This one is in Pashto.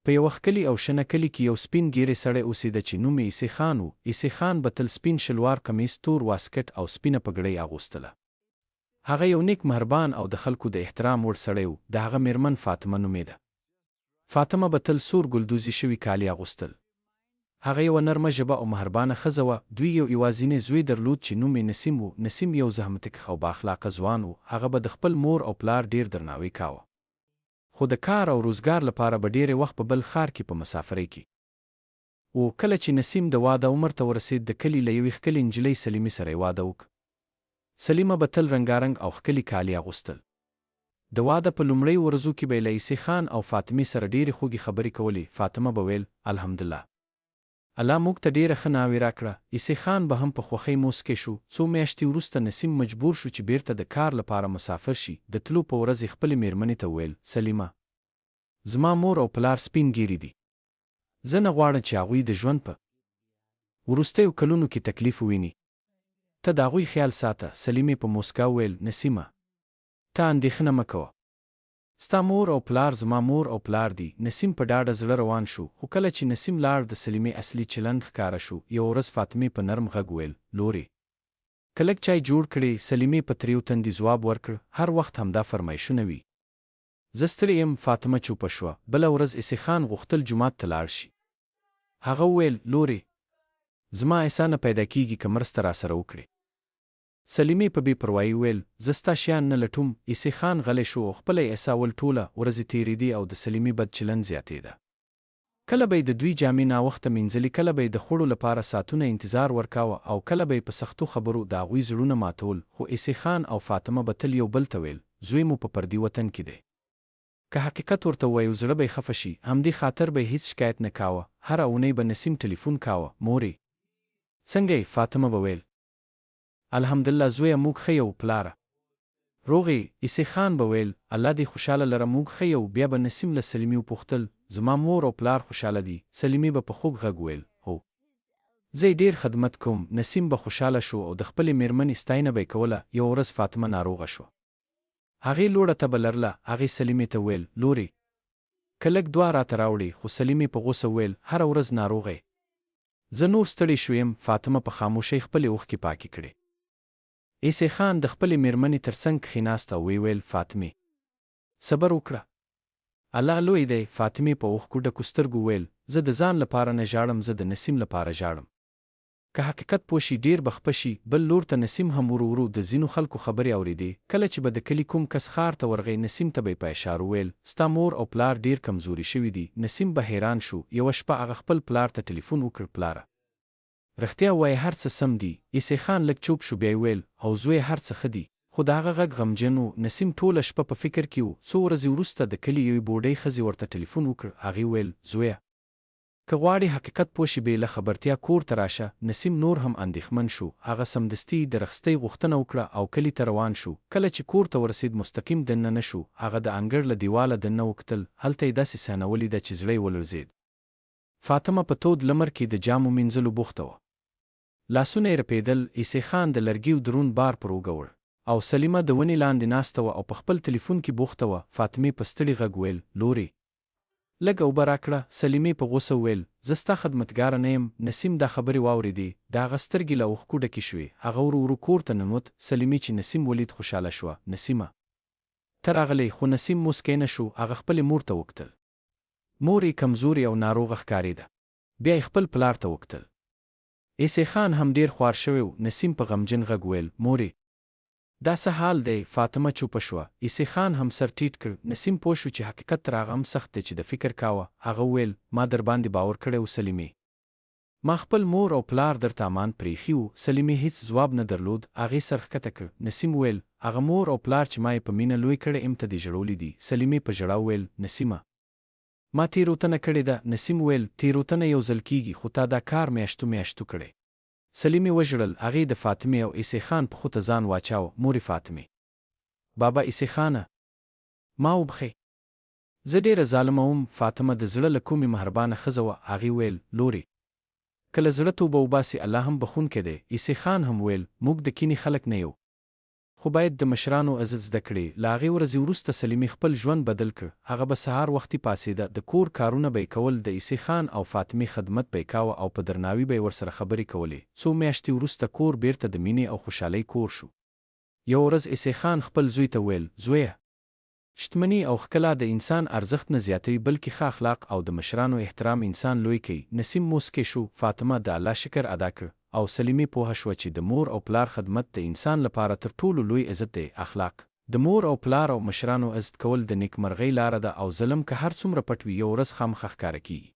په یو ښکلي او شنه کلي کې یو سپین ږیری سړی اوسېده چې نوم یې عیسی خان و. عیسی خان به تل سپین شلوار کمیس، تور واسکټ او سپینه پګړۍ اغوستله. هغه یو نیک، مهربان او د خلکو د احترام وړ سړی و. د هغه میرمن فاطمه نومېده. فاطمه به تل سور ګلدوزي شوي کالي اغوستل. هغه یوه نرمه ژبه او مهربانه ښځه وه. دوی یو یوازینی زوی درلود چې نوم یې نسیم و. نسیم یو زحمتکښ او بااخلاقه ځوان و. هغه به د خپل مور او پلار ډیر درناوی کاوه. خو د کار او روزګار لپاره به ډېری وخت په بل ښار کې په مسافرۍ کې و. کله چې نسیم د واده عمر ته ورسېد، د کلي له یوې ښکلې نجلۍ سلیمې سره یې واده وکړ. سلیمه به تل رنګارنګ او ښکلي کالي اغوستل. د واده په لومړۍ ورځو کې به یې له عیسی خان او فاطمې سره ډېرې خوږې خبرې کولې. فاطمه به ویل: الحمدلله، الله موږ ته ډېره ښه ناوې راکړه. عیسی خان به هم په خوښۍ موسکی شو. څو میاشتې وروسته نسیم مجبور شو چې بیرته د کار لپاره مسافر شي. د تلو په ورځ یې خپلې میرمنې ته وویل: سلیمه، زما مور او پلار سپین ږیري دي. زه نه غواړم چې هغوی د ژوند په وروستیو کلونو کې تکلیف وویني. ته د هغوی خیال ساته. سلیمې په موسکا وویل: نسیمه، ته اندېښنه مه کوه. ستا مور او پلار زما مور او پلار دي. نسیم په ډاډه زړه روان شو. خو کله چې نسیم لاړ، د سلیمې اصلي چلند ښکاره شو. یوه ورځ فاطمې په نرم غږ وویل: لورې، که لږ چای جوړ کړې؟ سلیمې په تریو تندي ځواب ورکړ: هر وخت همدا فرمایشونه وي. زه ستړې یم. فاطمه چوپه شوه. بله ورځ عیسی خان غوښتل جومات ته لاړ شي. هغه وویل: لورې، زما عیسی نه پیدا کیږي که مرسته راسره وکړې. سلیمې په بې پروایي وویل: زه ستا شیان نه لټوم. عیسی خان غلی شو او خپله یې عیسی ول. ټوله ورځې تېرېدې او د سلیمې بد چلند زیاتېده. کله به یې د دوی جامې ناوخته مینځلې، کله به یې د خوړو لپاره ساعتونه انتظار ورکاوه، او کله به یې په سختو خبرو د هغوی زړونه ماتول. خو عیسی خان او فاطمه به تل یو بل ته ویل: زوی مو په پردي وطن کې دی. که حقیقت ورته ووایو، زړه به یې خفه شي. همدې خاطر به یې هیڅ شکایت نه کاوه. هره اونۍ به نسیم ټلیفون کاوه: مورې، څنګه یې؟ فاطمه به ویل: الحمدلله زویه، موږ ښه یو. پلاره، روغې؟ عیسی خان به ویل: الله دې خوشحاله لره، موږ ښه یو. بیا به نسیم له سلیمې وپوښتل: زما مور او پلار خوشحاله دي؟ سلیمې به په خوږ غږ ویل: هو، زه یې ډېر خدمت کوم. نسیم به خوشحاله شو او د خپلې میرمنې ستاینه به یې کوله. یوه ورځ فاطمه ناروغه شوه. هغې لوړه تبه لرله. هغې سلیمې ته ویل: لورې، که لږ دوه راته راوړې؟ خو سلیمې په غوسه ویل: هره ورځ ناروغه یې، زه نور ستړی شویم. فاطمه په خاموشۍ خپلې اوښکې پاکې کړې. عیسی خان د خپلې میرمنې تر څنګ کښېناست او ویې ویل: فاطمې، صبر وکړه، الله لوی دی. فاطمې په اوښکو ډکو سترګو ویل: زه د ځان لپاره نه ژاړم، زه د نسیم لپاره ژاړم. که حقیقت پوه شي، ډېر به خفه شي. بل لور ته نسیم هم ورو ورو د ځینو خلکو خبرې اورېدې. کله چې به د کلي کوم کس ښار ته ورغی، نسیم ته به یې په اشارو ویل: ستا مور او پلار ډېر کمزوري شوي دي. نسیم به حیران شو. یوه شپه هغه خپل پلار ته ټلیفون وکړ: پلاره، رښتیا وایې هر څه سم دي؟ عیسی خان لږ چوپ شو. بیا یې ویل: او زوی، هر څه ښه دي. خو د هغه غږ غمجن و. نسیم ټوله شپه په فکر کې و. څو ورځې وروسته د کلي یوې بوډۍ ښځې ورته ټلیفون وکړ. هغې ویل: زویه، که غواړې حقیقت پوه شي، بې له خبرتیا کور ته راشه. نسیم نور هم اندېښمن شو. هغه سمدستي د رخصتۍ غوښتنه وکړه او کلي ته روان شو. کله چې کور ته ورسېد، مستقیم دننه نه شو. هغه د انګړ له دیواله دننه وکتل. هلته یې داسې صحنه ولیده چې زړه یې ولړزېد. فاطمه په تود لمر کې د جامو مینځلو بوخته وه. لاسونه یې رپېدل. عیسی خان د لرګیو دروند بار پر اوږه وړ، او سلیمه د ونې لاندې ناسته وه او په خپل ټلیفون کې بوخته وه. فاطمې په ستړي غږ ویل: لورې، لږ اوبه راکړه. سلیمې په غوسه ویل: زه ستا خدمتګاره نه یم. نسیم دا خبرې واورېدې. د هغه سترګې له اوښکو ډکې شوې. هغه ورو ورو کور ته ننوت. سلیمې چې نسیم ولید، خوشحاله شوه. نسیمه، ته راغلی؟ خو نسیم موسکی نه شو. هغه خپلې مور ته وکتل. مور یې کمزورې او ناروغه ښکارېده. بیا یې خپل پلار ته وکتل. عیسی خان هم ډېر خوار شوی و. نسیم په غمجن غږ ویل: مورې، دا څه حال دی؟ فاطمه چوپه شوه. عیسی خان هم سر ټیټ کړ. نسیم پوه شو چې حقیقت تر هغه هم سخت دی چې د فکر کاوه. هغه ویل: ما در باندې باور کړی و سلیمې. ما خپل مور او پلار درته امان پرېښي وو. سلیمې هیڅ ځواب نه درلود. هغې سر ښکته کړ. نسیم ویل: هغه مور او پلار چې ما یې په مینه لوی کړی یم، ته دې ژړولي دي. سلیمې په ژړا ویل: نسیمه، ما تېروتنه کړې ده. نسیم ویل: تېروتنه یو ځل کیږي، خو تا دا کار میاشتو میاشتو کړی. سلیمې وژړل. هغې د فاطمې او عیسی خان په خو ته ځان واچاوه. مورې فاطمې، بابا عیسی خانه، ما وبخې، زه ډېره ظالمه وم. فاطمه د زړه له کومې مهربانه ښځه وه. هغې ویل: لورې، که له زړه توبه وباسي، الله هم بخښونکی دی. عیسی خان هم ویل: موږ د کینې خلک نه یو، خو باید د مشرانو عزت زده کړي. له هغې ورځې وروسته سلیمې خپل ژوند بدل کړ. هغه به سهار وختي پاڅېده، د کور کارونه به یې کول، د عیسی خان او فاطمې خدمت به یې کاوه او په درناوي به یې ورسره خبرې کولې. څو میاشتې وروسته کور بیرته د مینې او خوشحالۍ کور شو. یو ورځ عیسی خان خپل زوی ته ویل: زویه، شتمني او ښکلا د انسان ارزښت نه زیاتوي، بلکې ښه اخلاق او د مشرانو احترام انسان لوی کوي. نسیم موسکی شو. فاطمه د الله شکر ادا کړ او سلیمې پوهه شوه چې د مور او پلار خدمت د انسان لپاره تر ټولو لوی عزت دی. اخلاق د مور او پلار او مشرانو عزت کول د نیکمرغۍ لاره ده او ظلم که هر څومره پټ وي یو ورځ خامخا ښکاره کیږي.